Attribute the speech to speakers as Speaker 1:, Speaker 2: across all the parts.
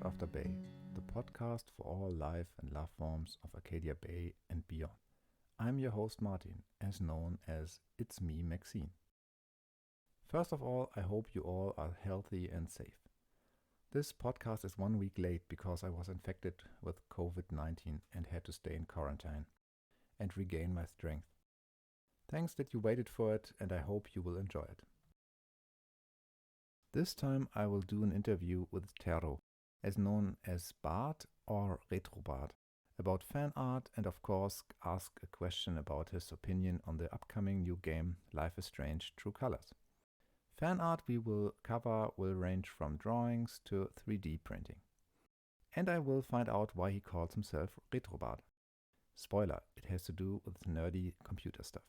Speaker 1: After Bay, the podcast for all life and love forms of Arcadia Bay and beyond. I'm your host Martin, as known as It's Me Maxine. First of all, I hope you all are healthy and safe. This podcast is 1 week late because I was infected with COVID 19 and had to stay in quarantine and regain my strength. Thanks that you waited for it, and I hope you will enjoy it. This time I will do an interview with Tero, as known as Bard or Retrobard, about fan art and of course ask a question about his opinion on the upcoming new game Life is Strange True Colors. Fan art we will cover will range from drawings to 3D printing. And I will find out why he calls himself Retrobard. Spoiler, it has to do with nerdy computer stuff.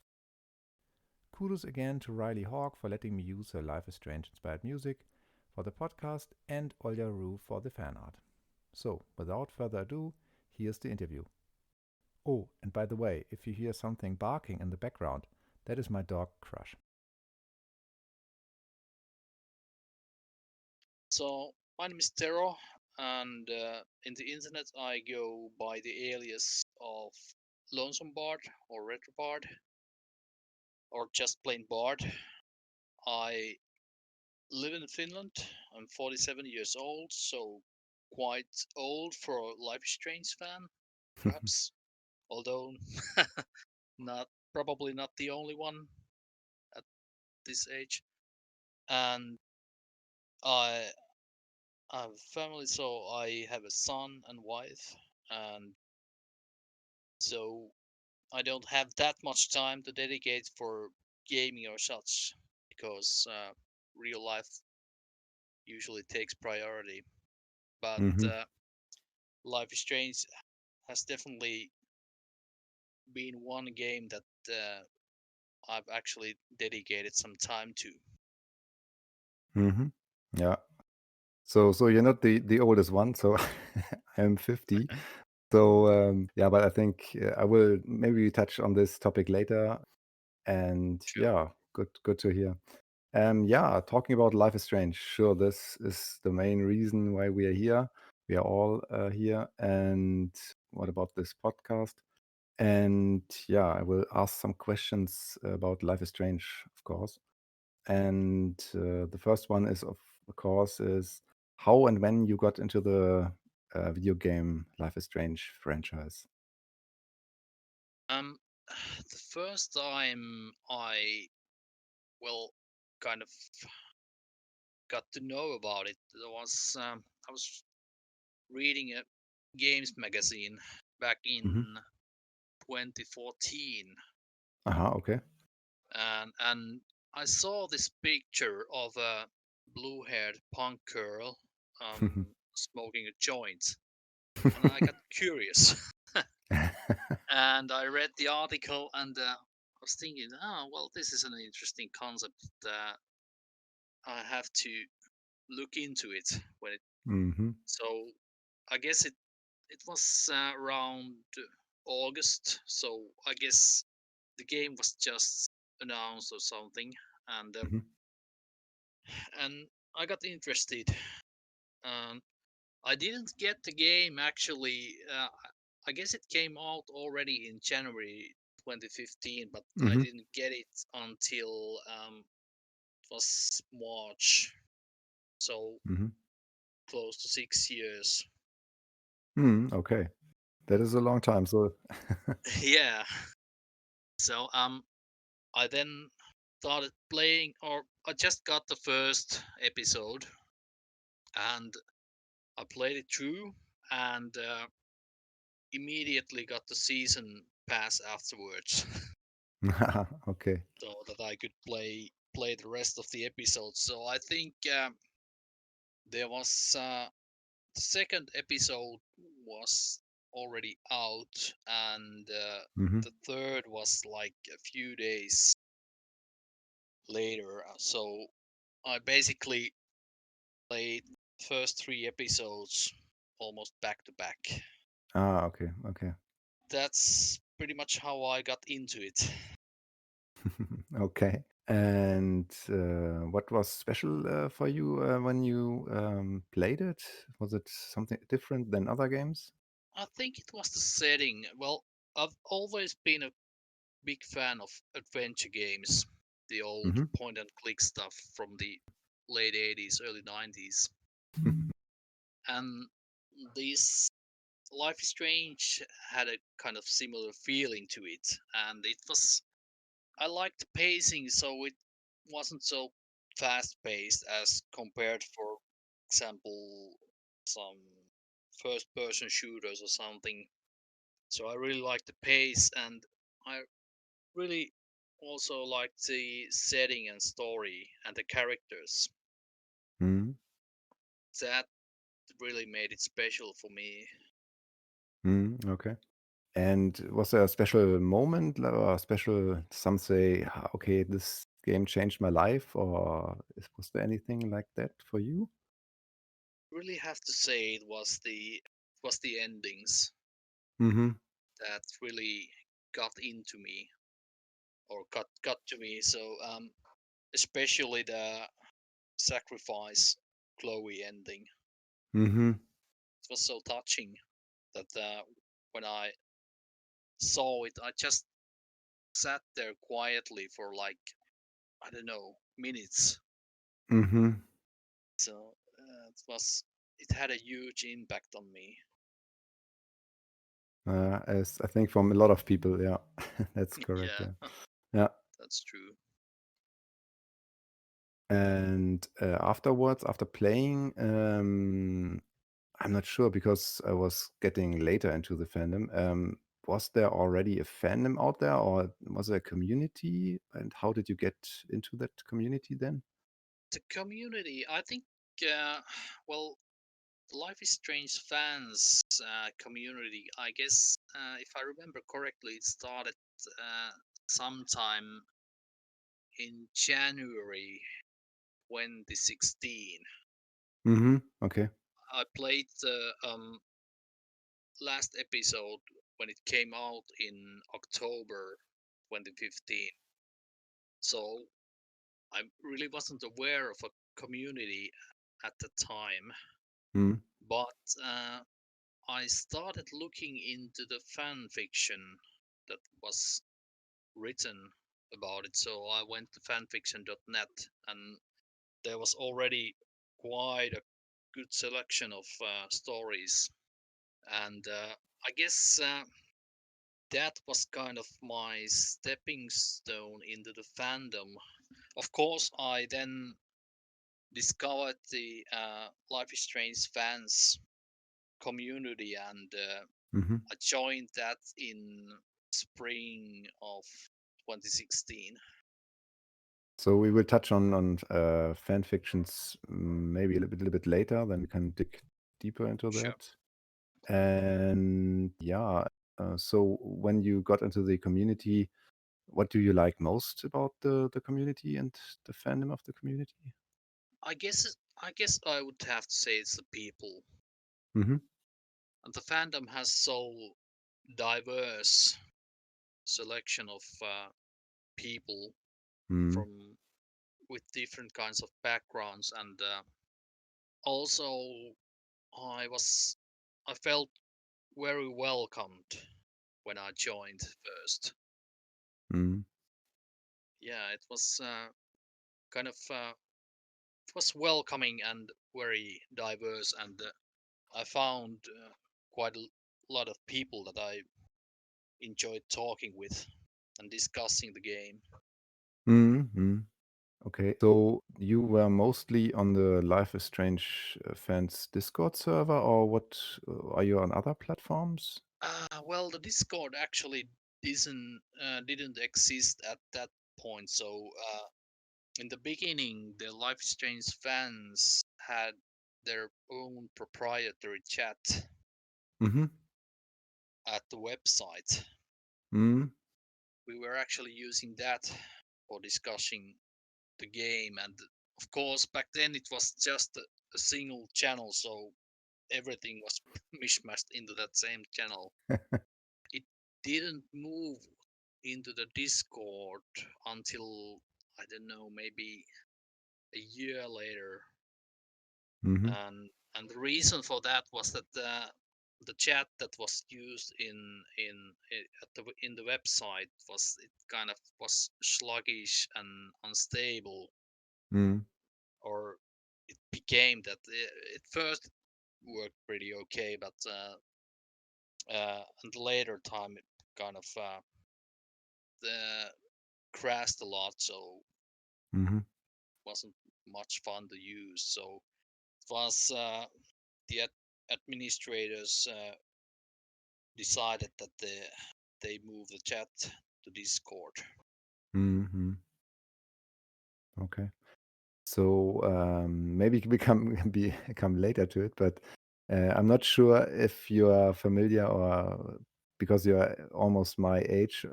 Speaker 1: Kudos again to Riley Hawk for letting me use her Life is Strange inspired music for the podcast and Olya-Roo for the fan art. So, without further ado, here's the interview. Oh, and by the way, if you hear something barking in the background, that is my dog Crush.
Speaker 2: So, my name is Tero, and in the internet I go by the alias of Lonesomebard or Retrobard, or just plain Bard. I live in Finland. I'm 47 years old, so quite old for a Life is Strange fan, perhaps. Although probably not the only one at this age. And I have a family, so I have a son and wife, and so I don't have that much time to dedicate for gaming or such, because real life usually takes priority. But
Speaker 1: Mm-hmm.
Speaker 2: Life is Strange has definitely been one game that I've actually dedicated some time to.
Speaker 1: Mm-hmm. Yeah. So you're not the oldest one, so I'm 50. So yeah, but I think I will maybe touch on this topic later. And
Speaker 2: Sure.
Speaker 1: yeah, good to hear. Yeah, talking about Life is Strange. Sure, this is the main reason why we are here. We are all here. And what about this podcast? And yeah, I will ask some questions about Life is Strange, of course. And the first one is, of course, is how and when you got into the video game Life is Strange franchise.
Speaker 2: Um, the first time well, kind of got to know about it was I was reading a games magazine back
Speaker 1: Mm-hmm.
Speaker 2: in 2014,
Speaker 1: Okay.
Speaker 2: and I saw this picture of a blue-haired punk girl smoking a joint, and I got curious, and I read the article, and I was thinking, oh well, this is an interesting concept. I have to look into it when it.
Speaker 1: Mm-hmm.
Speaker 2: So I guess it was around August. So I guess the game was just announced or something, and
Speaker 1: Mm-hmm.
Speaker 2: and I got interested. And I didn't get the game actually. I guess it came out already in January 2015, but I
Speaker 1: Mm-hmm.
Speaker 2: didn't get it until it was March. So
Speaker 1: Mm-hmm.
Speaker 2: close to 6 years.
Speaker 1: Okay, that is a long time. So
Speaker 2: Yeah. So I then started playing, or I just got the first episode, and I played it through, and immediately got the season pass afterwards,
Speaker 1: okay.
Speaker 2: so that I could play the rest of the episodes. So I think there was the second episode was already out, and
Speaker 1: Mm-hmm.
Speaker 2: the third was like a few days later. So I basically played first three episodes almost back to back.
Speaker 1: Okay, okay.
Speaker 2: That's pretty much how I got into it.
Speaker 1: Okay. And what was special for you when you played it? Was it something different than other games?
Speaker 2: I think it was the setting. Well, I've always been a big fan of adventure games, the old
Speaker 1: Mm-hmm.
Speaker 2: point and click stuff from the late 80s, early 90s. And this Life is Strange had a kind of similar feeling to it. And I liked the pacing, so it wasn't so fast paced as compared, for example, some first person shooters or something. So I really liked the pace, and I really also liked the setting and story and the characters.
Speaker 1: Mm-hmm.
Speaker 2: That really made it special for me.
Speaker 1: Mm-hmm. Okay. And was there a special moment or a special, some say, "Ah, okay, this game changed my life," or was there anything like that for you?
Speaker 2: Really have to say it was the endings
Speaker 1: Mm-hmm.
Speaker 2: that really got into me, or got to me. So especially the sacrifice Chloe ending.
Speaker 1: Mm-hmm.
Speaker 2: It was so touching that when I saw it, I just sat there quietly for like, I don't know, minutes.
Speaker 1: Mm-hmm.
Speaker 2: So it had a huge impact on me.
Speaker 1: As I think from a lot of people, yeah, that's correct.
Speaker 2: Yeah,
Speaker 1: Yeah, yeah.
Speaker 2: that's true.
Speaker 1: And afterwards, after playing, I'm not sure because I was getting later into the fandom. Was there already a fandom out there, or was there a community? And how did you get into that community then?
Speaker 2: The community, I think, uh, well, the Life is Strange fans community, I guess, if I remember correctly, it started uh, sometime in January 2016.
Speaker 1: Mm-hmm. Okay.
Speaker 2: I played the last episode when it came out in October 2015. So I really wasn't aware of a community at the time,
Speaker 1: Mm.
Speaker 2: but I started looking into the fan fiction that was written about it. So I went to fanfiction.net, and there was already quite a good selection of stories. And I guess that was kind of my stepping stone into the fandom. Of course, I then discovered the Life is Strange fans community, and
Speaker 1: Mm-hmm.
Speaker 2: I joined that in spring of 2016.
Speaker 1: So we will touch on fan fictions maybe little bit later. Then we can dig deeper into
Speaker 2: Sure.
Speaker 1: that. And yeah, so when you got into the community, what do you like most about the community and the fandom of the community?
Speaker 2: I would have to say it's the people.
Speaker 1: Mm-hmm.
Speaker 2: And the fandom has so diverse selection of people
Speaker 1: Mm-hmm.
Speaker 2: from with different kinds of backgrounds, and also I felt very welcomed when I joined first.
Speaker 1: Mm-hmm.
Speaker 2: Yeah, it was kind of it was welcoming and very diverse, and I found quite a lot of people that I enjoyed talking with and discussing the game.
Speaker 1: Mm-hmm. Okay, so you were mostly on the Life is Strange fans Discord server, or what? Are you on other platforms?
Speaker 2: Well, the Discord actually didn't exist at that point. So in the beginning, the Life is Strange fans had their own proprietary chat
Speaker 1: Mm-hmm.
Speaker 2: at the website.
Speaker 1: Mm-hmm.
Speaker 2: We were actually using that for discussing the game, and of course back then it was just a single channel, so everything was mishmashed into that same channel. It didn't move into the Discord until I don't know, maybe a year later.
Speaker 1: Mm-hmm.
Speaker 2: And the reason for that was that the chat that was used in the website was sluggish and unstable,
Speaker 1: Mm.
Speaker 2: or it became that it first worked pretty okay, but and later time it kind of crashed a lot, so
Speaker 1: Mm-hmm.
Speaker 2: wasn't much fun to use. So it was the administrators decided that they move the chat to Discord.
Speaker 1: Mm-hmm. Okay. So maybe we come later to it, but I'm not sure if you are familiar or because you are almost my age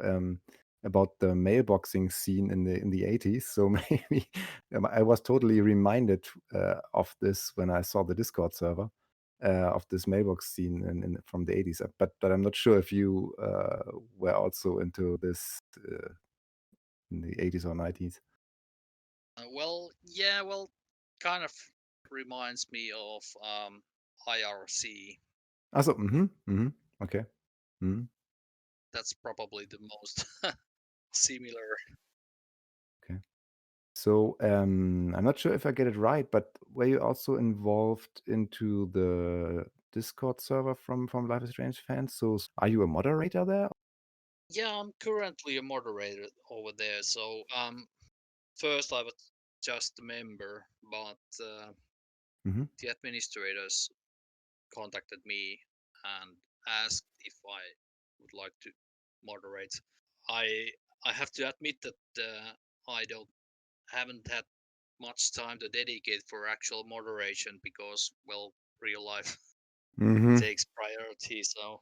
Speaker 1: about the mailboxing scene in the 80s. So maybe I was totally reminded of this when I saw the Discord server of this mailbox scene from the 80s. But I'm not sure if you were also into this in the 80s or 90s.
Speaker 2: Well, yeah, well, kind of reminds me of IRC.
Speaker 1: Also, mhm, mhm, okay. Mhm,
Speaker 2: That's probably the most similar.
Speaker 1: okay. So, I'm not sure if I get it right, but were you also involved into the Discord server from Life is Strange fans? So, are you a moderator there?
Speaker 2: Yeah, I'm currently a moderator over there. So first I was just a member, but
Speaker 1: Mhm,
Speaker 2: the administrators contacted me and asked if I would like to moderate. I I have to admit that I don't haven't had much time to dedicate for actual moderation because, well, real life
Speaker 1: mhm,
Speaker 2: takes priority. So,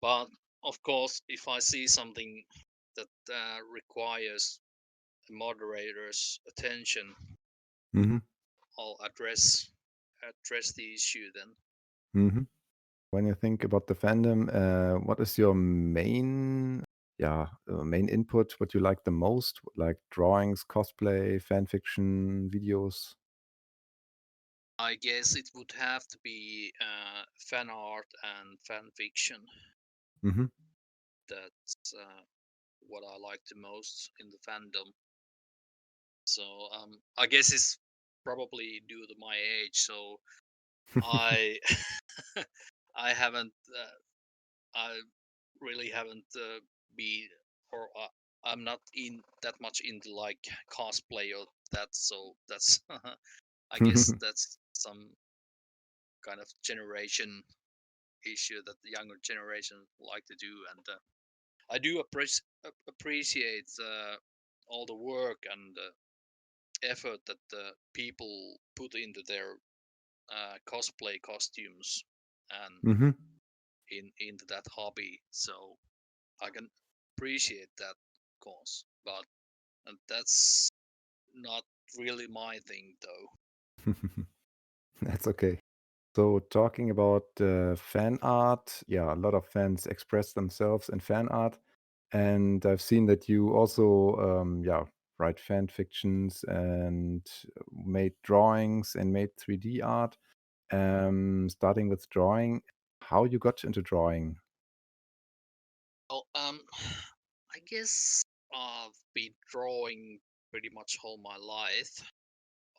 Speaker 2: but of course, if I see something that requires a moderator's attention,
Speaker 1: mhm,
Speaker 2: I'll address the issue then.
Speaker 1: mhm. When you think about the fandom, what is your main input? What you like the most? Like drawings, cosplay, fan fiction, videos?
Speaker 2: I guess it would have to be fan art and fan fiction.
Speaker 1: Mhm,
Speaker 2: That's what I like the most in the fandom. So I guess it's probably due to my age. So I I haven't I really haven't been or I'm not in that much into like cosplay or that. So that's I guess that's some kind of generation issue that the younger generation like to do, and I do appreciate all the work and effort that the people put into their cosplay costumes and
Speaker 1: Mhm,
Speaker 2: into that hobby. So I can appreciate that cause, but and that's not really my thing though.
Speaker 1: That's okay. So talking about fan art, yeah, a lot of fans express themselves in fan art, and I've seen that you also, write fan fictions and made drawings and made 3D art. Starting with drawing, how you got into drawing?
Speaker 2: Well, I guess I've been drawing pretty much all my life,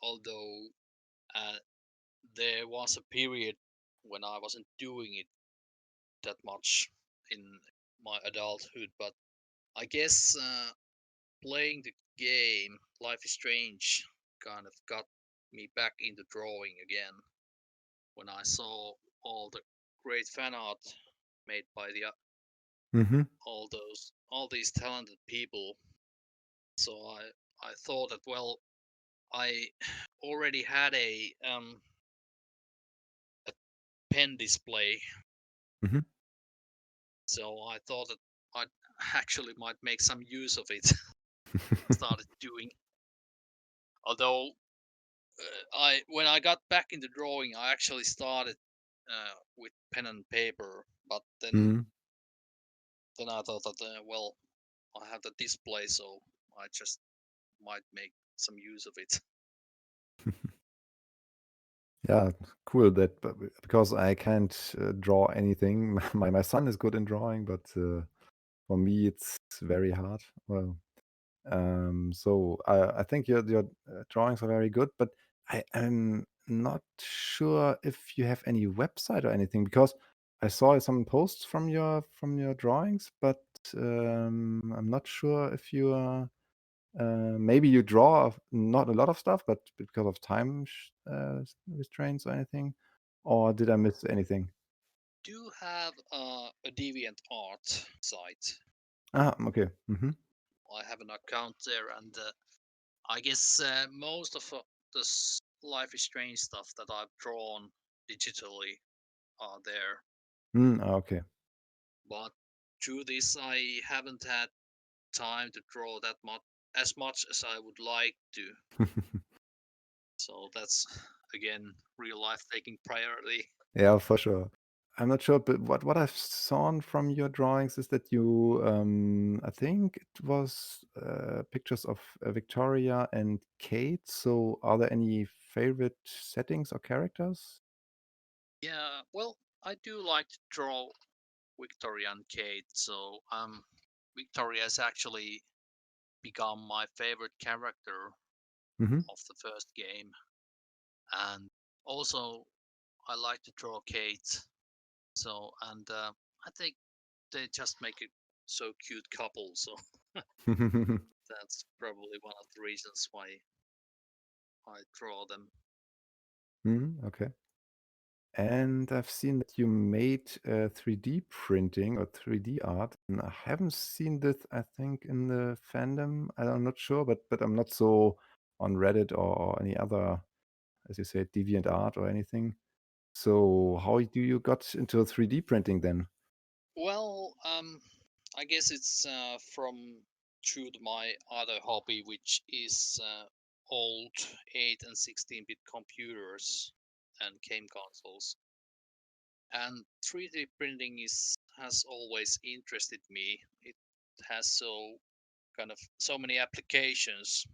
Speaker 2: although uh, there was a period when I wasn't doing it that much in my adulthood, but I guess playing the game Life is Strange kind of got me back into drawing again when I saw all the great fan art made by
Speaker 1: Mhm,
Speaker 2: all these talented people. So I thought that, well, I already had a pen display,
Speaker 1: mhm.
Speaker 2: so I thought that I actually might make some use of it. Started doing, although I when I got back into drawing, I actually started with pen and paper, but
Speaker 1: Mhm,
Speaker 2: then I thought that well, I have the display, so I just might make some use of it.
Speaker 1: Yeah, cool. Because I can't draw anything. My son is good in drawing, but for me it's very hard. Well, so I think your drawings are very good, but I am not sure if you have any website or anything because I saw some posts from your drawings, but I'm not sure if you are. Maybe you draw not a lot of stuff, but because of time restraints or anything, or did I miss anything?
Speaker 2: Do have a Deviant Art site.
Speaker 1: Ah, okay. Mm-hmm.
Speaker 2: I have an account there, and I guess most of this Life is Strange stuff that I've drawn digitally are there.
Speaker 1: Okay.
Speaker 2: But through this, I haven't had time to draw that much as I would like to. So that's again real life taking priority.
Speaker 1: Yeah, for sure. I'm not sure, but what I've seen from your drawings is that you, I think it was pictures of Victoria and Kate. So, are there any favorite settings or characters?
Speaker 2: Yeah, well, I do like to draw Victoria and Kate. So Victoria has actually become my favorite character
Speaker 1: Mm-hmm.
Speaker 2: of the first game, and also I like to draw Kate. So and I think they just make a so cute couple. So that's probably one of the reasons why I draw them.
Speaker 1: Okay. And I've seen that you made 3D printing or 3D art, and I haven't seen this, I think, in the fandom. I'm not sure, but I'm not so on Reddit or any other, as you said, Deviant Art or anything. So how do you got into 3D printing then?
Speaker 2: Well, I guess it's from through my other hobby, which is old 8 and 16-bit computers and game consoles. And 3D printing is has always interested me. It has so many applications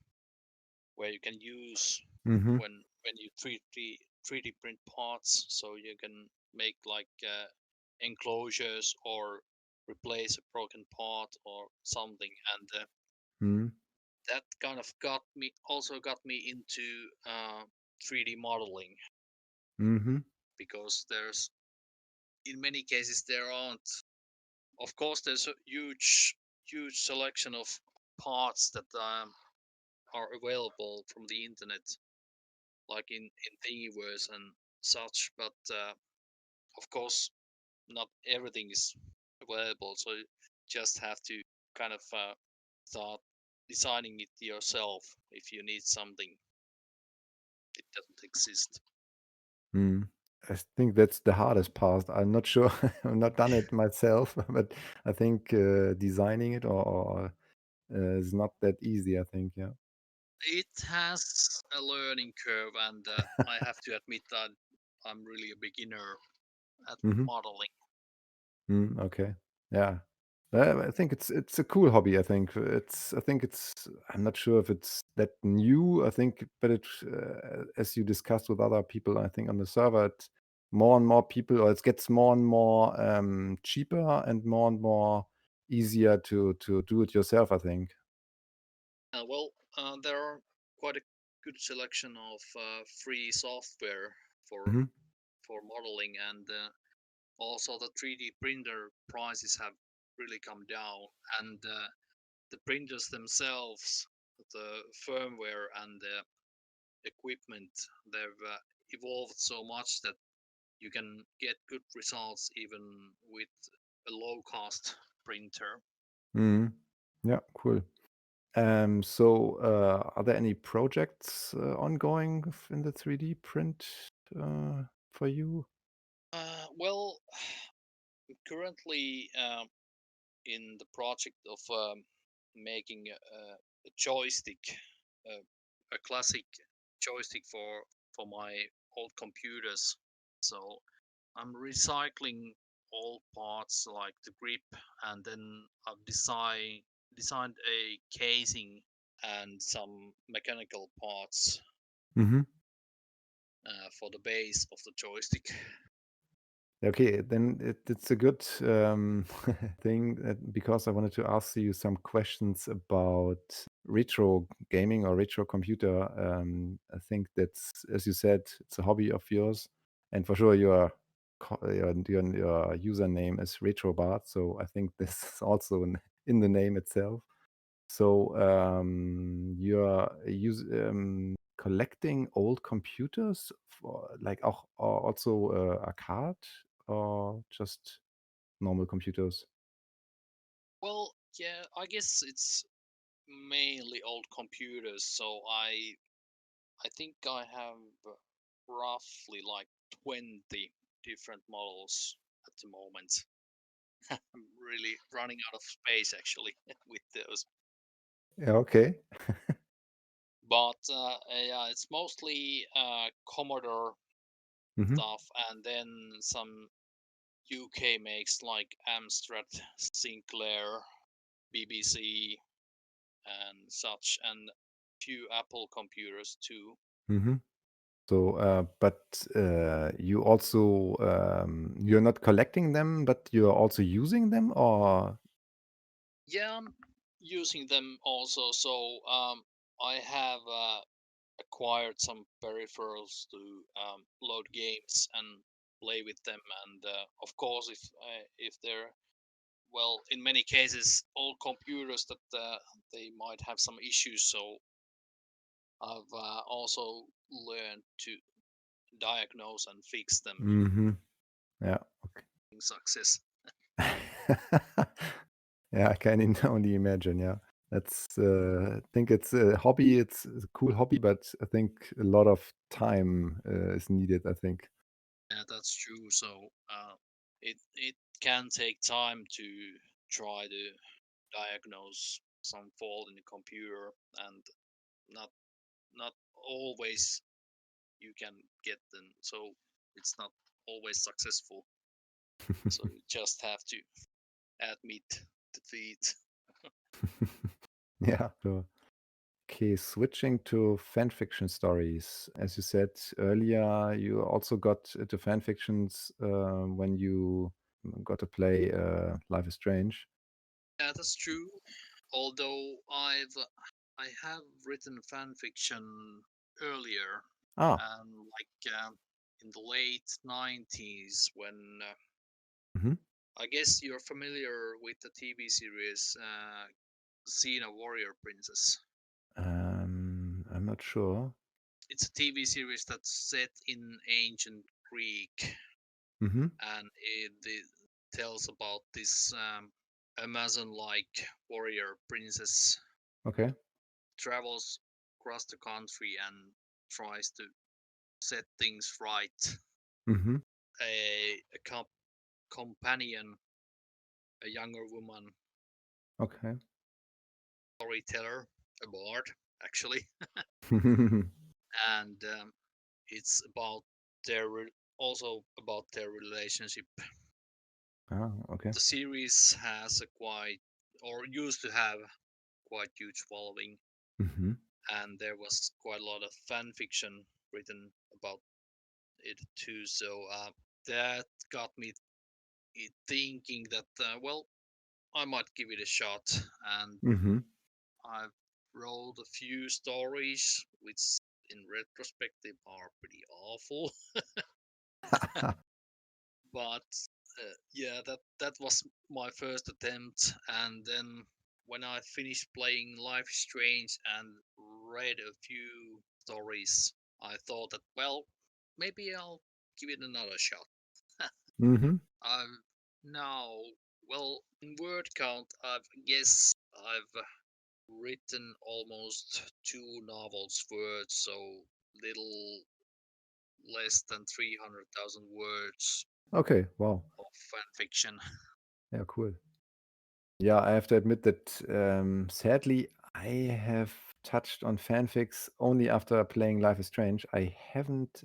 Speaker 2: where you can use
Speaker 1: Mm-hmm.
Speaker 2: when you 3D print parts, so you can make like enclosures or replace a broken part or something, and
Speaker 1: Mm-hmm.
Speaker 2: that kind of got me into 3D modeling,
Speaker 1: Mm-hmm.
Speaker 2: because there's in many cases there aren't, of course there's a huge selection of parts that are available from the internet, like in Thingiverse and such. But of course, not everything is available, so you just have to kind of start designing it yourself if you need something it doesn't exist.
Speaker 1: Mm. I think that's the hardest part. I'm not sure. I've not done it myself, but I think designing it or is not that easy. I think, yeah.
Speaker 2: It has a learning curve, and I have to admit that I'm really a beginner at
Speaker 1: Mm-hmm.
Speaker 2: modeling.
Speaker 1: Okay. Yeah. I think it's a cool hobby. I think it's. I'm not sure if it's that new. I think, but it as you discussed with other people, I think on the server, it's more and more people, or it gets more and more cheaper and more easier to do it yourself. I think.
Speaker 2: Well, there are quite a good selection of free software for
Speaker 1: Hmm.
Speaker 2: for modeling, and also the 3D printer prices have really come down, and the printers themselves, the firmware and the equipment, they've evolved so much that you can get good results even with a low cost printer.
Speaker 1: Hmm. Yeah. Cool. So, are there any projects ongoing in the 3D print for you?
Speaker 2: Well, currently in the project of making a joystick, uh, a classic joystick for my old computers. So I'm recycling old parts like the grip, and then I've designed a casing and some mechanical parts
Speaker 1: Mm-hmm.
Speaker 2: for the base of the joystick.
Speaker 1: Okay, then it's a good thing because I wanted to ask you some questions about retro gaming or retro computer. I think that's, as you said, it's a hobby of yours, and for sure your username is Retrobard. So I think this is also in the name itself. So you're collecting old computers for like auch also arcade or just normal computers?
Speaker 2: Well, yeah, I guess it's mainly old computers. So I think I have roughly like 20 different models at the moment. I'm really running out of space actually with those.
Speaker 1: Yeah, okay.
Speaker 2: But yeah, it's mostly Commodore
Speaker 1: Mhm.
Speaker 2: stuff, and then some UK makes like Amstrad, Sinclair, BBC, and such, and few Apple computers too.
Speaker 1: Mhm. So, but you also you're not collecting them, but you're also using them, or
Speaker 2: Yeah, I'm using them also. So I have acquired some peripherals to load games and play with them. And of course, if they're well, in many cases, old computers that they might have some issues. So I've also learned to diagnose and fix them
Speaker 1: Mhm. Yeah.
Speaker 2: in success.
Speaker 1: Yeah, I can only imagine. Yeah, that's. I think it's a hobby. It's a cool hobby, but I think a lot of time is needed. I think.
Speaker 2: Yeah, that's true. So it can take time to try to diagnose some fault in the computer, and not not always you can get them. So it's not always successful. So you just have to admit defeat.
Speaker 1: Yeah. So, okay, switching to fan fiction stories. As you said earlier, you also got into fan fictions when you got to play Life is Strange.
Speaker 2: Yeah, that's true. Although I have written fan fiction earlier,
Speaker 1: Ah.
Speaker 2: and like in the late 90s when
Speaker 1: Mhm.
Speaker 2: I guess you're familiar with the TV series Xena Warrior Princess.
Speaker 1: I'm not sure.
Speaker 2: It's a TV series that's set in ancient Greek,
Speaker 1: Mhm.
Speaker 2: and it tells about this Amazon-like warrior princess
Speaker 1: Okay.
Speaker 2: travels across the country and tries to set things right.
Speaker 1: Mhm.
Speaker 2: A companion, a younger woman,
Speaker 1: Okay.
Speaker 2: storyteller, a bard, actually, and it's about also about their relationship.
Speaker 1: Ah, okay.
Speaker 2: The series has a quite or used to have quite huge following,
Speaker 1: Mhm.
Speaker 2: and there was quite a lot of fan fiction written about it too. So that got me thinking that well, I might give it a shot, and
Speaker 1: Mhm.
Speaker 2: I've wrote a few stories which in retrospective are pretty awful. But yeah, that was my first attempt, and then when I finished playing Life is Strange and read a few stories, I thought that well, maybe I'll give it another shot.
Speaker 1: Mhm.
Speaker 2: I've now, well, in word count, I've guess I've written almost two novels worth, so little less than 300,000 words
Speaker 1: Okay. Wow.
Speaker 2: of fan fiction.
Speaker 1: Yeah, cool. Yeah, I have to admit that sadly, I have touched on fanfics only after playing Life is Strange. I haven't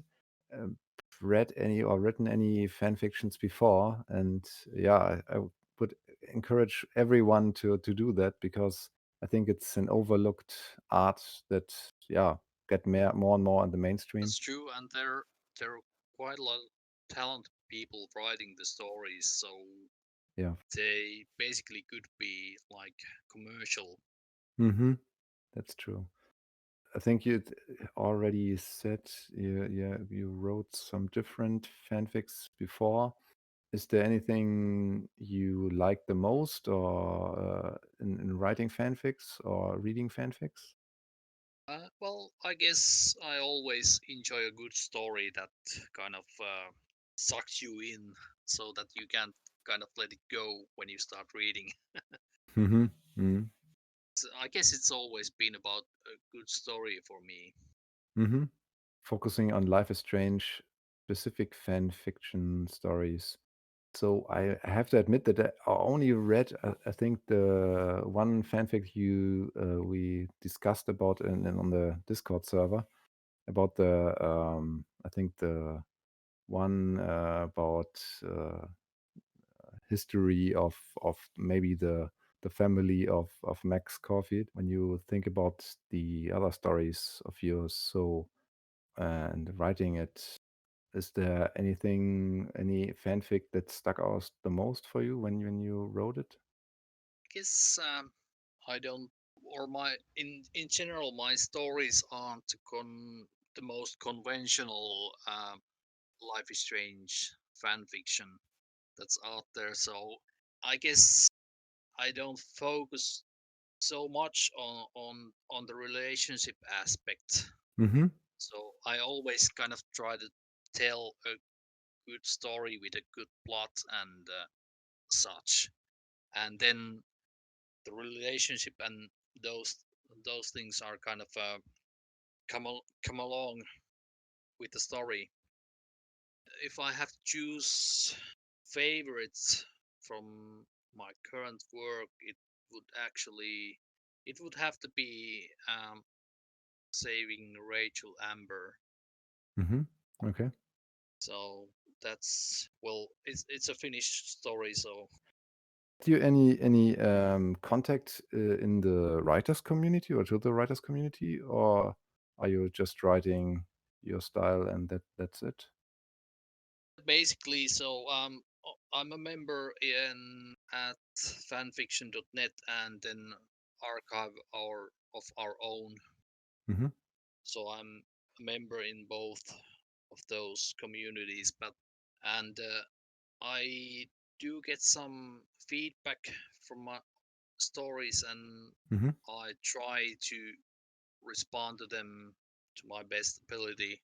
Speaker 1: um, read any or written any fanfictions before, and yeah, I would encourage everyone to do that because I think it's an overlooked art that, yeah, get more and more in the mainstream.
Speaker 2: That's true, and there are quite a lot of talented people writing the stories, so
Speaker 1: Yeah.
Speaker 2: they basically could be like commercial.
Speaker 1: Mm-hmm. That's true. I think you already said you wrote some different fanfics before. Is there anything you like the most, or in writing fanfics or reading fanfics?
Speaker 2: Well, I guess I always enjoy a good story that kind of sucks you in, so that you can't kind of let it go when you start reading.
Speaker 1: Mm-hmm. Mm-hmm.
Speaker 2: So I guess it's always been about a good story for me.
Speaker 1: Mm-hmm. Focusing on Life is Strange specific fan fiction stories. So I have to admit that I only read, I think, the one fanfic you we discussed about on the Discord server about the I think the one about history of maybe the family of Max Caulfield. When you think about the other stories of yours, so and writing it, is there any fanfic that stuck out the most for you when you wrote it?
Speaker 2: I guess I don't, or my in general, my stories aren't the most conventional Life is Strange fan fiction that's out there. So I guess I don't focus so much on the relationship aspect.
Speaker 1: Mm-hmm.
Speaker 2: So I always kind of try to tell a good story with a good plot and such, and then the relationship and those those things are kind of come along with the story. If I have to choose favorites from my current work, would actually it would have to be Saving Rachel Amber.
Speaker 1: Mm-hmm. Okay.
Speaker 2: So that's, well, it's a finished story. So
Speaker 1: Do you any contact in the writers community or to the writers community, or are you just writing your style and that's it?
Speaker 2: basically, I'm a member in at fanfiction.net, and then archive our of our own.
Speaker 1: Mm-hmm.
Speaker 2: So I'm a member in both of those communities, but and I do get some feedback from my stories, and
Speaker 1: Mm-hmm.
Speaker 2: I try to respond to them to my best ability.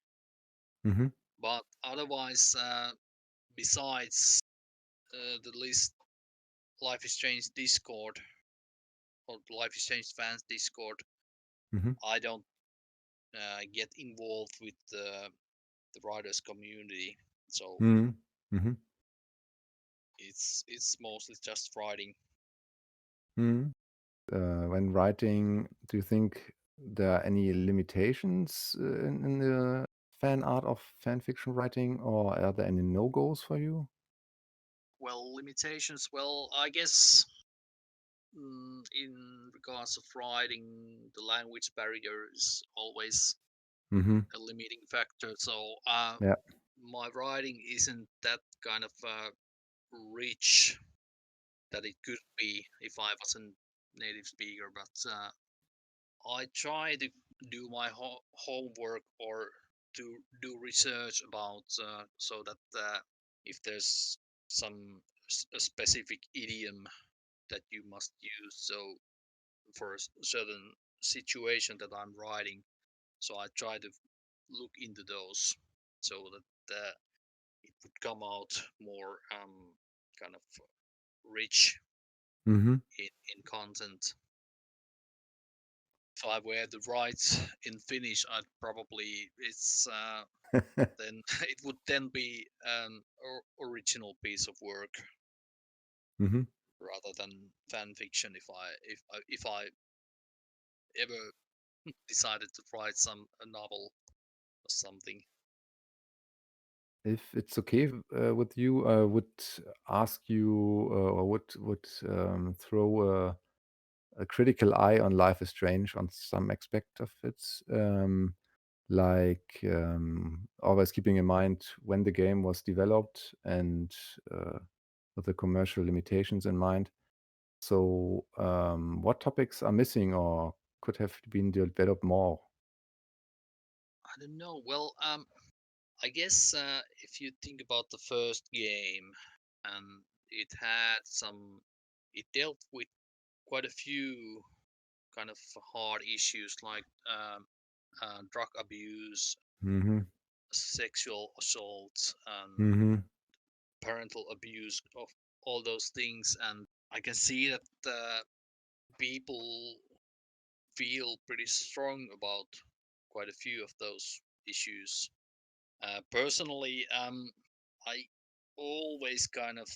Speaker 1: Mm-hmm.
Speaker 2: But otherwise, besides the list Life is Strange Discord or Life is Strange fans Discord,
Speaker 1: Mm-hmm.
Speaker 2: I don't get involved with the writers community. So
Speaker 1: Mm-hmm. Mm-hmm.
Speaker 2: it's mostly just writing.
Speaker 1: Mm-hmm. When writing, do you think there are any limitations in the fan art of fan fiction writing, or are there any no-goes for you?
Speaker 2: Well, limitations. Well, I guess in regards of writing, the language barrier is always
Speaker 1: Mm-hmm.
Speaker 2: a limiting factor. So
Speaker 1: Yeah.
Speaker 2: my writing isn't that kind of rich that it could be if I was a native speaker. But I try to do my homework or to do research about so that if there's some a specific idiom that you must use, so for a certain situation that I'm writing, so I try to look into those so that it would come out more kind of rich
Speaker 1: Mm-hmm.
Speaker 2: in content. If I were to write in Finnish, I'd probably it's then it would then be an original piece of work
Speaker 1: Mm-hmm.
Speaker 2: rather than fan fiction. If I ever decided to write a novel or something.
Speaker 1: If it's okay with you, I would ask you or would throw a critical eye on Life is Strange on some aspect of it. Like always keeping in mind when the game was developed and with the commercial limitations in mind. So, what topics are missing or could have been developed more?
Speaker 2: I don't know. Well, I guess if you think about the first game, and it dealt with quite a few kind of hard issues like drug abuse,
Speaker 1: Mhm.
Speaker 2: sexual assault, and
Speaker 1: Mhm.
Speaker 2: parental abuse of all those things. And I can see that people feel pretty strong about quite a few of those issues. Personally, I always kind of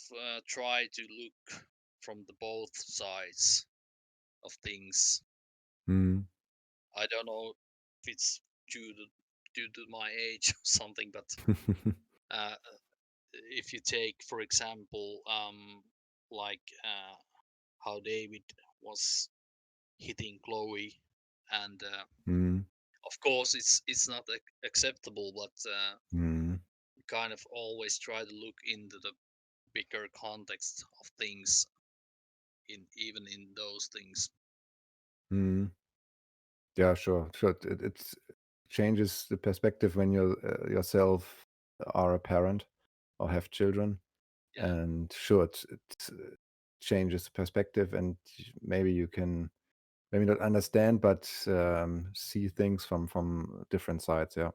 Speaker 2: try to look from the both sides of things.
Speaker 1: Mhm.
Speaker 2: I don't know if it's due to my age or something, but uh, if you take, for example, like how David was hitting Chloe, and
Speaker 1: Mhm.
Speaker 2: of course it's not acceptable, but
Speaker 1: Mhm.
Speaker 2: kind of always try to look into the bigger context of things in even in those things.
Speaker 1: Mhm. Yeah, sure, sure. It's changes the perspective when you yourself are a parent or have children,
Speaker 2: Yeah,
Speaker 1: and sure, it changes the perspective, and maybe you can maybe not understand, but see things from different sides. Yeah,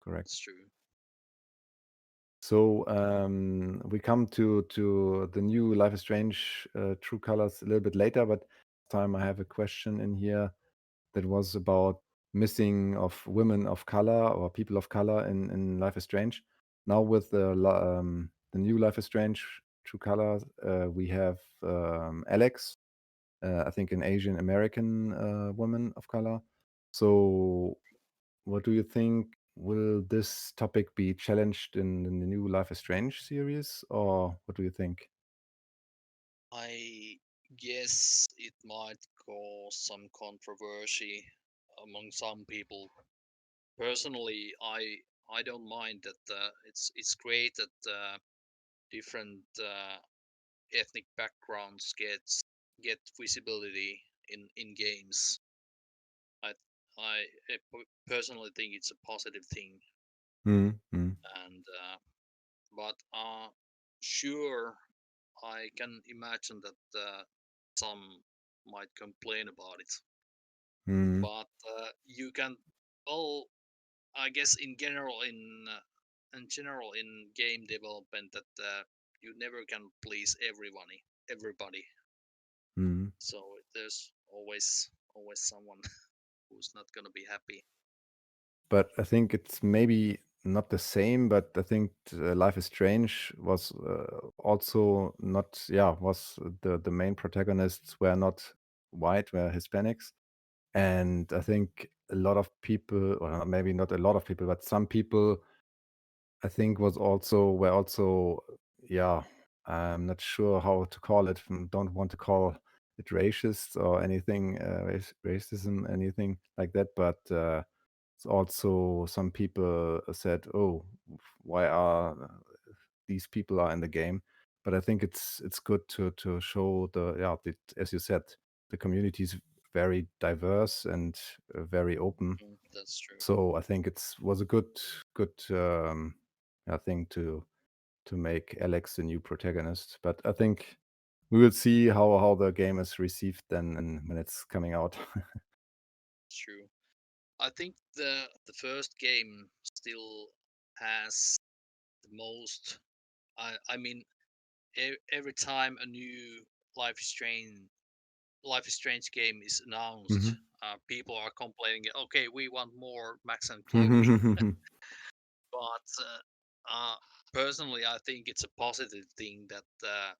Speaker 1: correct.
Speaker 2: it's true.
Speaker 1: So we come to the new Life is Strange True Colors a little bit later, but this time I have a question in here that was about missing of women of color or people of color in Life is Strange. Now with the new Life is Strange True Colors, we have Alex, I think an Asian American woman of color. So what do you think? Will this topic be challenged in the new Life is Strange series, or what do you think?
Speaker 2: I guess it might cause some controversy among some people. Personally, I don't mind that. It's great that different ethnic backgrounds get visibility in games. I I personally think it's a positive thing,
Speaker 1: Mm, mm,
Speaker 2: and but sure, I can imagine that some might complain about it.
Speaker 1: mm,
Speaker 2: But you can, well, I guess in general in game development that you never can please everybody.
Speaker 1: mm.
Speaker 2: So there's always someone who's not gonna be happy.
Speaker 1: But I think it's maybe not the same, but I think Life is Strange was also not, yeah, was the main protagonists were not white, were Hispanics. And I think a lot of people, or maybe not a lot of people, but some people I think were also, yeah, I'm not sure how to call it. Don't want to call it racist or anything, racism, anything like that. But it's also some people said, "Oh, why are these people are in the game?" But I think it's good to show the, yeah, as you said, the community is very diverse and very open.
Speaker 2: Mm, that's true.
Speaker 1: So I think it's was a good yeah, thing to make Alex the new protagonist. But I think we will see how the game is received then and when it's coming out.
Speaker 2: It's true. I think the first game still has the most. I mean, every time a new Life is Strange Life is Strange game is announced,
Speaker 1: Mhm.
Speaker 2: people are complaining. Okay, we want more Max and Chloe.
Speaker 1: Mhm.
Speaker 2: But personally, I think it's a positive thing that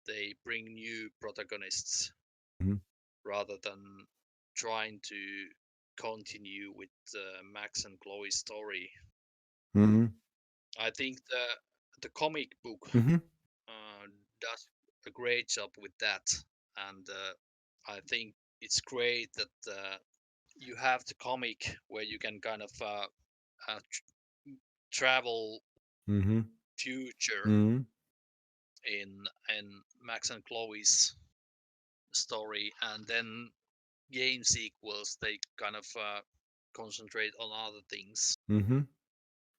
Speaker 2: they bring new protagonists
Speaker 1: Mhm.
Speaker 2: rather than trying to continue with Max and Chloe's story.
Speaker 1: Mhm.
Speaker 2: I think the comic book
Speaker 1: Mhm.
Speaker 2: uh, does a great job with that, and I think it's great that you have the comic where you can kind of travel
Speaker 1: Mm-hmm.
Speaker 2: future
Speaker 1: Mm-hmm.
Speaker 2: in Max and Chloe's story, and then game sequels they kind of concentrate on other things.
Speaker 1: Mm-hmm.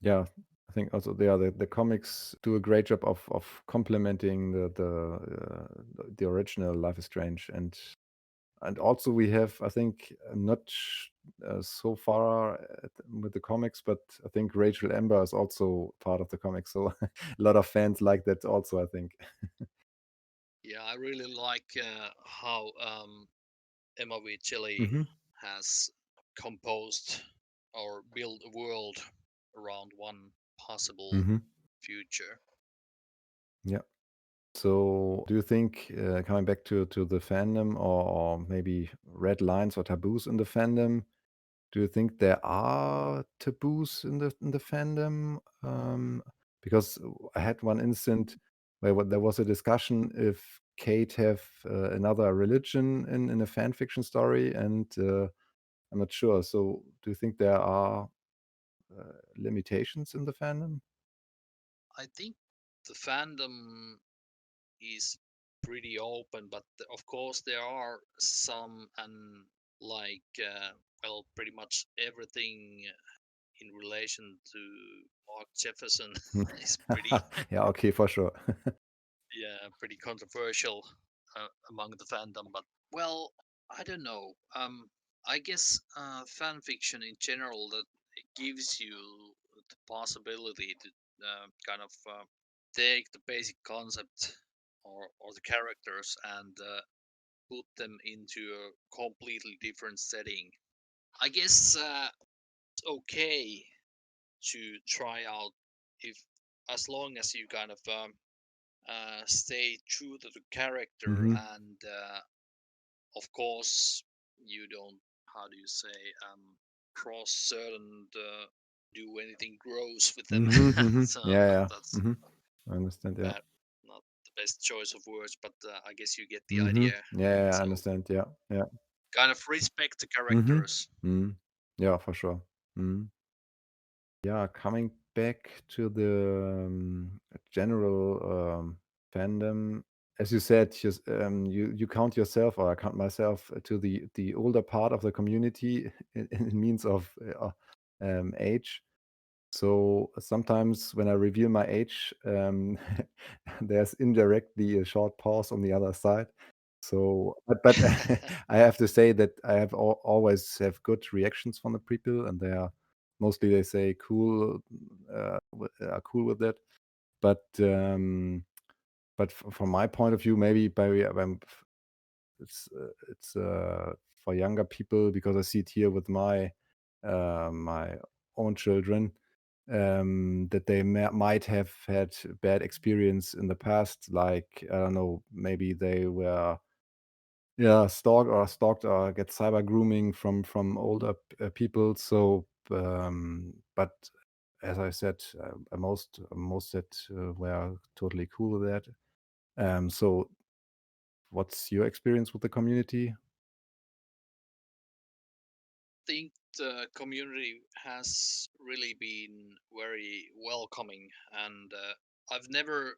Speaker 1: Yeah, I think also the comics do a great job of complementing the original Life is Strange, and also we have, I think, not so far with the comics, but I think Rachel Amber is also part of the comics, so a lot of fans like that also, I think.
Speaker 2: Yeah, I really like how Emma Vieceli
Speaker 1: Mm-hmm.
Speaker 2: has composed or built a world around one possible
Speaker 1: Mm-hmm.
Speaker 2: future.
Speaker 1: Yeah. So, do you think, coming back to the fandom, or maybe red lines or taboos in the fandom, do you think there are taboos in the fandom? Because I had one instant where there was a discussion if Kate have another religion in a fan fiction story, and I'm not sure. So, do you think there are limitations in the fandom?
Speaker 2: I think the fandom is pretty open, but of course there are some, and like well, pretty much everything in relation to Mark Jefferson is pretty
Speaker 1: Yeah, okay, for sure.
Speaker 2: yeah, pretty controversial among the fandom. But well, I don't know. I guess fan fiction in general that it gives you the possibility to kind of take the basic concept or the characters and put them into a completely different setting. I guess it's okay to try out if as long as you kind of stay true to the character,
Speaker 1: Hmm.
Speaker 2: and of course you don't, how do you say, cross certain do anything gross with them.
Speaker 1: Hmm. Hmm.
Speaker 2: So
Speaker 1: Yeah, yeah.
Speaker 2: that's
Speaker 1: Hmm. I understand. Yeah.
Speaker 2: bad, not the best choice of words, but I guess you get the
Speaker 1: Hmm.
Speaker 2: idea.
Speaker 1: Yeah, yeah, I
Speaker 2: So
Speaker 1: understand. Yeah, yeah.
Speaker 2: kind of respect the
Speaker 1: Hmm.
Speaker 2: characters.
Speaker 1: Mm. Yeah, for sure. Mm. Yeah, coming back to the general fandom, as you said, you count yourself, or I count myself, to the older part of the community in means of age. So sometimes when I reveal my age, there's indirectly a short pause on the other side. So, but I have to say that I have always have good reactions from the people, and they are mostly, they say cool, are cool with that. But from my point of view, maybe it's for younger people, because I see it here with my own children, that they might have had bad experience in the past. Like, I don't know, maybe they were, yeah, stalked or get cyber grooming from older people. But as I said, most said were totally cool with that. So, what's your experience with the community?
Speaker 2: Think the community has really been very welcoming, and I've never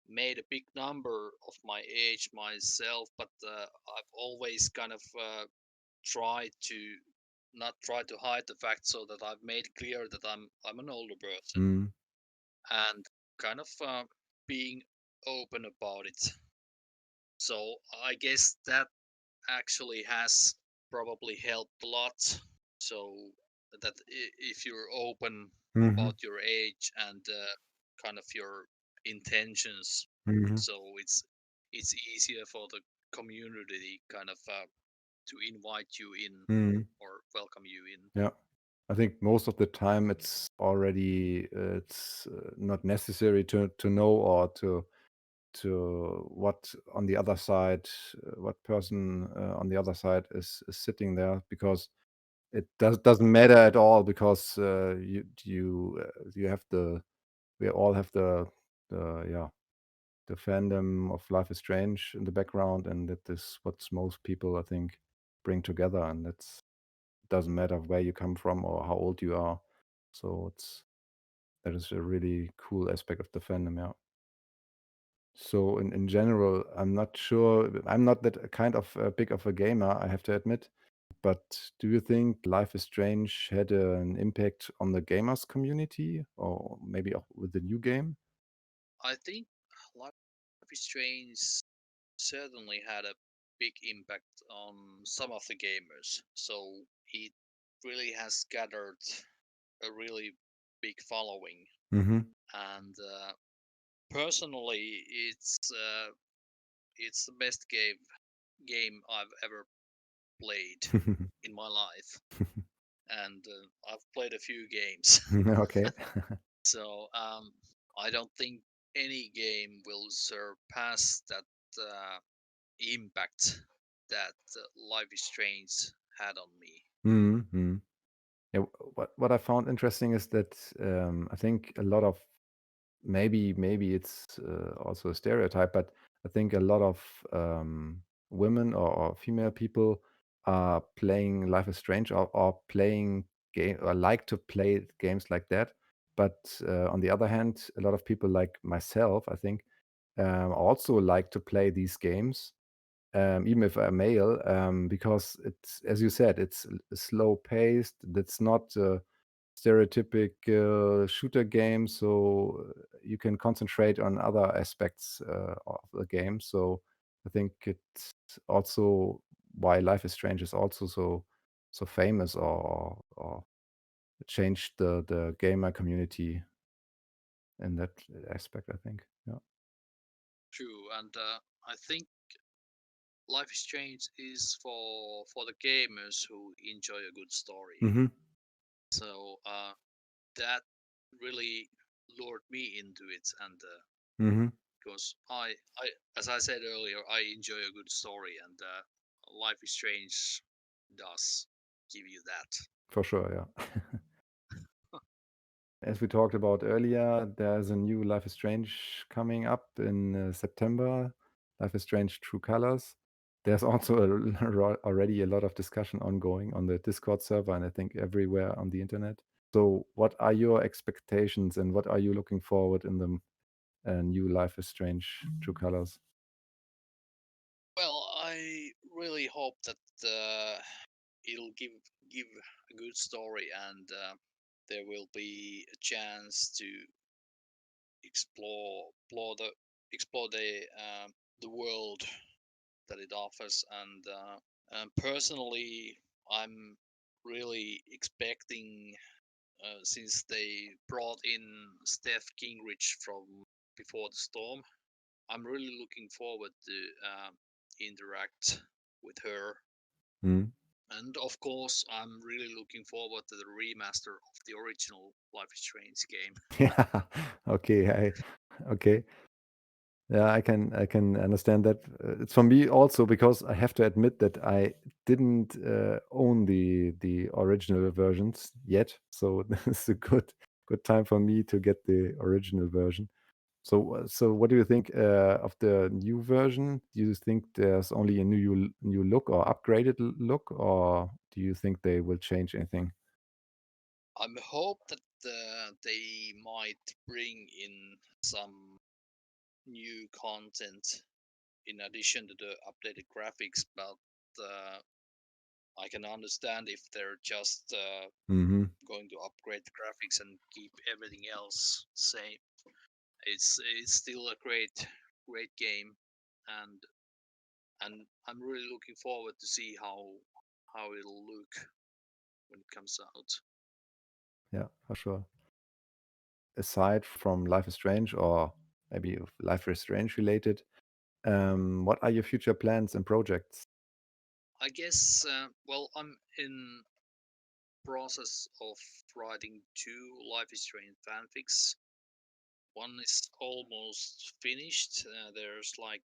Speaker 2: made a big number of my age myself, but I've always kind of tried to not try to hide the fact, so that I've made clear that I'm an older person,
Speaker 1: Mm,
Speaker 2: and kind of being open about it. So I guess that actually has probably helped a lot. So that if you're open
Speaker 1: mhm,
Speaker 2: about your age and kind of your intentions,
Speaker 1: mhm,
Speaker 2: so it's easier for the community kind of to invite you in
Speaker 1: mhm.
Speaker 2: or welcome you in.
Speaker 1: Yeah. I think most of the time it's not necessary to know, or to what on the other side, what person on the other side is sitting there, because it doesn't matter at all, because you have we all have the yeah, the fandom of Life is Strange in the background, and that is what most people, I think, bring together, and it's doesn't matter where you come from or how old you are. So that is a really cool aspect of the fandom, yeah. So in general, I'm not sure. I'm not that kind of big of a gamer, I have to admit. But do you think Life is Strange had an impact on the gamers community, or maybe auch with the new game?
Speaker 2: I think Life is Strange certainly had a big impact on some of the gamers. So it really has gathered a really big following,
Speaker 1: Mm-hmm.
Speaker 2: and personally, it's the best game I've ever played in my life, and I've played a few games.
Speaker 1: Okay.
Speaker 2: So I don't think any game will surpass that impact that Life is Strange had on me.
Speaker 1: Mm-hmm. Yeah, what I found interesting is that I think a lot of maybe it's also a stereotype, but I think a lot of women or female people are playing Life is Strange or playing game or like to play games like that. But on the other hand, a lot of people like myself, I think, also like to play these games, even if I'm male, because it's, as you said, it's slow paced. That's not stereotypic shooter game, so you can concentrate on other aspects of the game. So I think it's also why Life is Strange is also so famous or changed the gamer community in that aspect, I think. Yeah.
Speaker 2: True, and I think Life is Strange is for the gamers who enjoy a good story.
Speaker 1: Mm-hmm.
Speaker 2: So that really lured me into it, and
Speaker 1: Mm-hmm.
Speaker 2: because as I said earlier, I enjoy a good story, and Life is Strange does give you that.
Speaker 1: For sure, yeah. As we talked about earlier, there's a new Life is Strange coming up in September. Life is Strange True Colors. There's also already a lot of discussion ongoing on the Discord server and I think everywhere on the internet. So, what are your expectations and what are you looking forward in the new Life is Strange True Colors?
Speaker 2: Well, I really hope that it'll give a good story, and there will be a chance to explore the world that it offers. And personally, I'm really expecting, since they brought in Steph Gingrich from Before the Storm, I'm really looking forward to interact with her.
Speaker 1: Hmm?
Speaker 2: And of course, I'm really looking forward to the remaster of the original Life is Strange game.
Speaker 1: Yeah. Okay. Okay. Yeah, I can understand that. It's for me also because I have to admit that I didn't own the original versions yet, so this is a good time for me to get the original version. So what do you think of the new version? Do you think there's only a new look or upgraded look, or do you think they will change anything?
Speaker 2: I hope that they might bring in some new content in addition to the updated graphics, but uh, I can understand if they're just
Speaker 1: Mm-hmm.
Speaker 2: going to upgrade the graphics and keep everything else same. It's still a great game, and I'm really looking forward to see how it'll look when it comes out.
Speaker 1: Yeah, for sure. Aside from Life is Strange or maybe Life is Strange related, what are your future plans and projects?
Speaker 2: I guess well, I'm in process of writing two Life is Strange fanfics. One is almost finished. There's like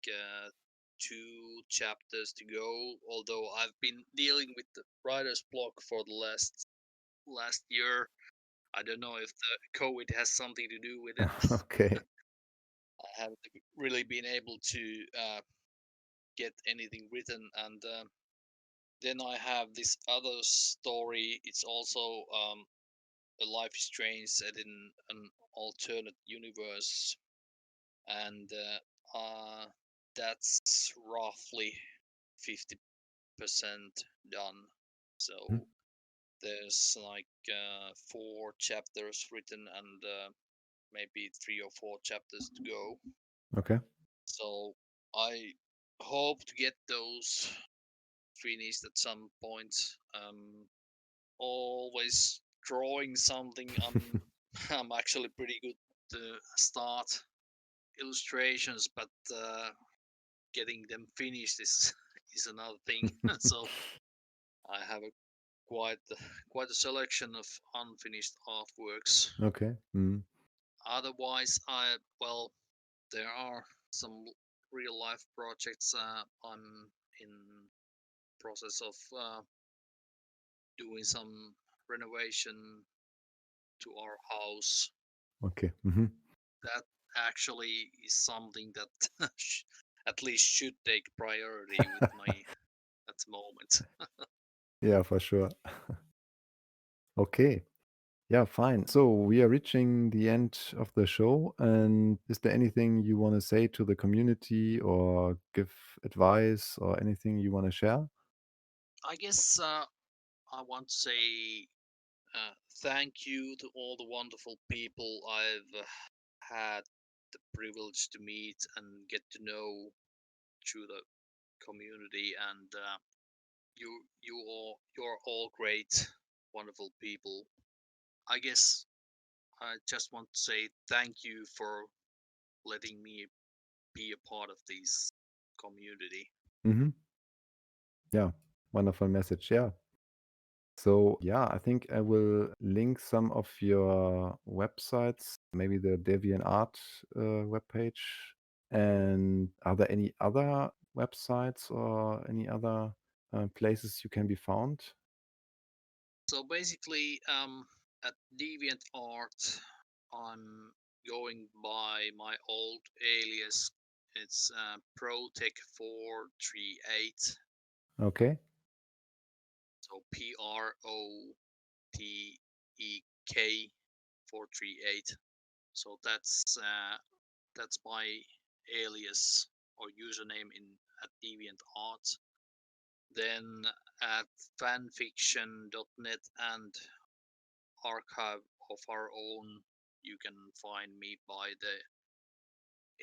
Speaker 2: two chapters to go. Although I've been dealing with the writer's block for the last year. I don't know if the COVID has something to do with it.
Speaker 1: Okay.
Speaker 2: I haven't really been able to get anything written, and then I have this other story. It's also a Life is Strange set in an alternate universe, and that's roughly 50% done.
Speaker 1: Hmm?
Speaker 2: So there's like 4 chapters written and maybe 3 or 4 chapters to go.
Speaker 1: Okay.
Speaker 2: So I hope to get those finished at some point. Always drawing something. I'm actually pretty good to start illustrations, but getting them finished is is another thing. So I have a quite quite a selection of unfinished artworks.
Speaker 1: Okay. Mm.
Speaker 2: Otherwise, there are some real life projects. I'm in process of doing some renovation to our house.
Speaker 1: Okay. Mm-hmm.
Speaker 2: That actually is something that at least should take priority with my at the moment.
Speaker 1: Yeah, for sure. Okay. Yeah, fine. So we are reaching the end of the show. And is there anything you want to say to the community or give advice or anything you want to share?
Speaker 2: I guess I want to say thank you to all the wonderful people I've had the privilege to meet and get to know through the community. And you're all great, wonderful people. I guess I just want to say thank you for letting me be a part of this community.
Speaker 1: Mm-hmm. Yeah, wonderful message. Yeah. So, yeah, I think I will link some of your websites, maybe the Deviant Art webpage. And are there any other websites or any other places you can be found?
Speaker 2: So basically, at Deviant Art, I'm going by my old alias. It's Protech438.
Speaker 1: Okay.
Speaker 2: So PROTEK 438. So that's my alias or username in at Deviant Art. Then at fanfiction.net and archive of our own, you can find me by the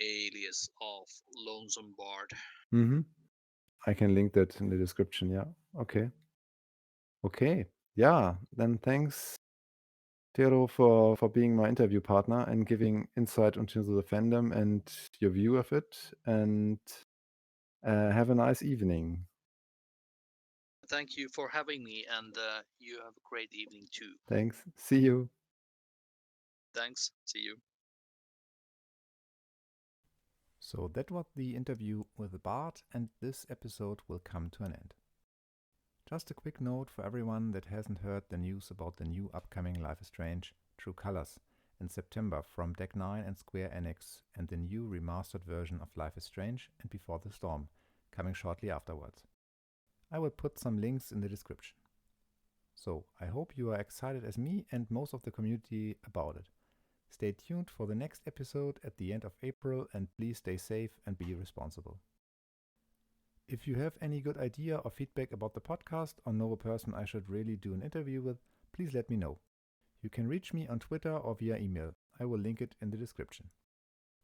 Speaker 2: alias of Lonesomebard.
Speaker 1: Mm-hmm. I can link that in the description. Yeah. Okay. Okay. Yeah. Then thanks, Tero, for being my interview partner and giving insight into the fandom and your view of it. And have a nice evening.
Speaker 2: Thank you for having me, and you have a great evening too.
Speaker 1: Thanks. See you.
Speaker 2: Thanks. See you.
Speaker 1: So that was the interview with Bart, and this episode will come to an end. Just a quick note for everyone that hasn't heard the news about the new upcoming Life is Strange True Colors in September from Deck 9 and Square Enix, and the new remastered version of Life is Strange and Before the Storm, coming shortly afterwards. I will put some links in the description. So I hope you are excited as me and most of the community about it. Stay tuned for the next episode at the end of April, and please stay safe and be responsible. If you have any good idea or feedback about the podcast or know a person I should really do an interview with, please let me know. You can reach me on Twitter or via email. I will link it in the description.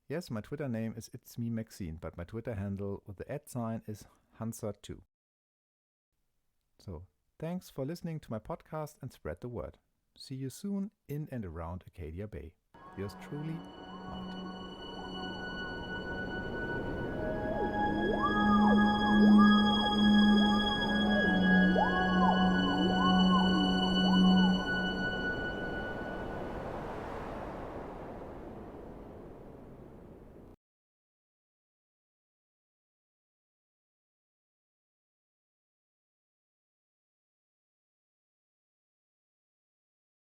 Speaker 1: Yes, my Twitter name is It's Me Maxine, but my Twitter handle with the @ is Hansa2. So, thanks for listening to my podcast and spread the word. See you soon in and around Acadia Bay. Yours truly,